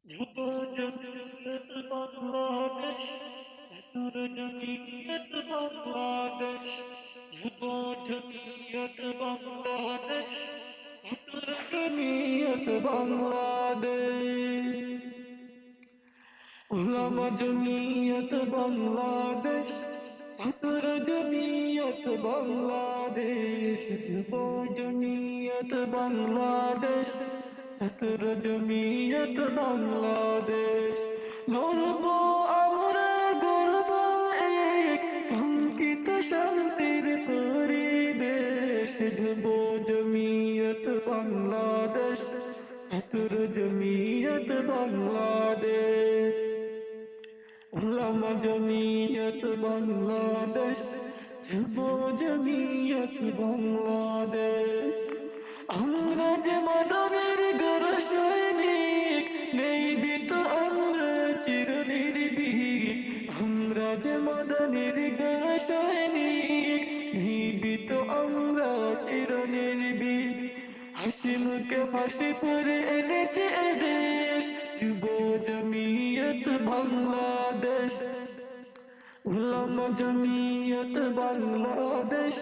যুব জমিয়ত বাংলাদেশ, ছাত্র জমিয়ত বাংলাদেশ, যুব জমিয়ত বাংলাদেশ, ছাত্র জমিয়ত বাংলাদেশ, উলামা জমিয়ত বাংলাদেশ, ছাত্র জমিয়ত বাংলাদেশ, যুব জমিয়ত বাংলাদেশ, ছাত্র জমিয়ত বাংলাদেশ। গর্ব আমরা গর্ব এক কাঙ্ক্ষিত শান্তির পরিবেশ, যুব জমিয়ত বাংলাদেশ, ছাত্র জমিয়ত বাংলাদেশ, উলামা জমিয়ত বাংলাদেশ, যুব জমিয়ত বাংলাদেশ। আমরা যে মাদনের গড় সৈনিক, নেই বিত আমরা চিরনির্ভীক। আমরা যে মাদনের গড় সৈনিক, নেই বিত আমরা চিরনির্ভীক। হাসি মুখে ফাঁসি পরে এনেছে এদেশ, যুব জমিয়ত বাংলাদেশ, উলামা জমিয়ত বাংলাদেশ,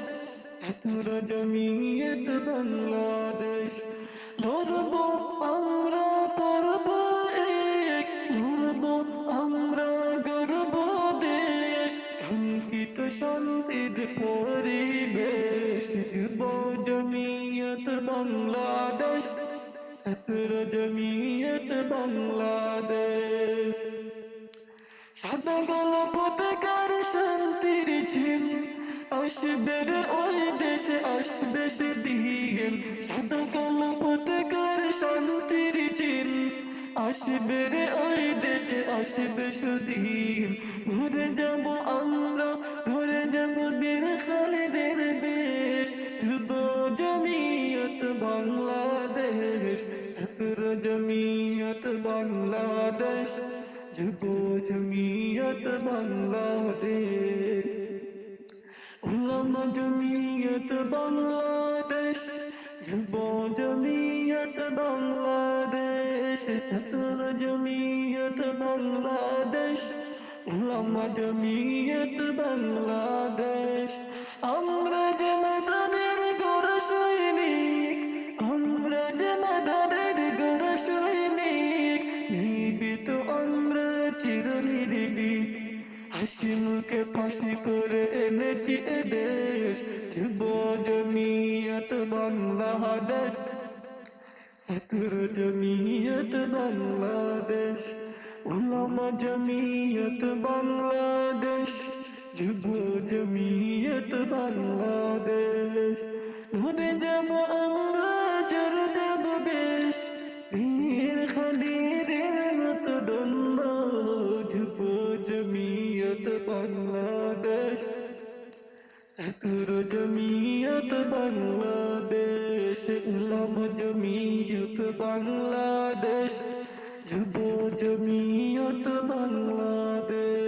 ছাত্র জমিয়ত বাংলাদেশ। লড়ব আমরা পর্ব এক, লড়ব আমরা গর্ব দেশ, কাঙ্ক্ষিত শান্তির পরিবেশ, যুব জমিয়ত বাংলাদেশ, ছাত্র জমিয়ত বাংলাদেশ। সাদা কালো পতাকার শান্তির ঝিল, আসবে রে ওই দেশে, আসবে সেদিন। সাদা কালো পতাকার শান্তির ঝিল, আসবে রে ওই দেশে, আসবে সেদিন। ঘুরে যাব আমরা, ঘুরে যাব বীর খালিদের বেশ, যুব জমিয়ত বাংলাদেশ, ছাত্র জমিয়ত বাংলাদেশ, যুব জমিয়ত বাংলাদেশ, উলামা জমিয়ত বাংলাদেশ, যুব জমিয়ত বাংলাদেশ, ছাত্র জমিয়ত বাংলাদেশ, উলামা জমিয়ত বাংলাদেশ। আমরা যে মাদানের গড় সৈনিক, আমরা যে মাদানের গড় সৈনিক, নির্ভীত আমরা চিরনির্ভীক। হাসি মুখে ফাঁসি করে এনেছি এদেশ, যুব জমিয়ত বাংলাদেশ, ছাত্র জমিয়ত বাংলাদেশ, উলামা জমিয়ত বাংলাদেশ, যুব জমিয়ত বাংলাদেশ। ঘুরে যাব আমরা, জোরে যাব বেশ, বীর খালিদের মতো দ্বন্দ্ব, যুব জমিয়ত বাংলাদেশ, ছাত্র জমিয়ত বাংলাদেশ, উলামা জমিয়ত বাংলাদেশ, যুব জমিয়ত বাংলাদেশ।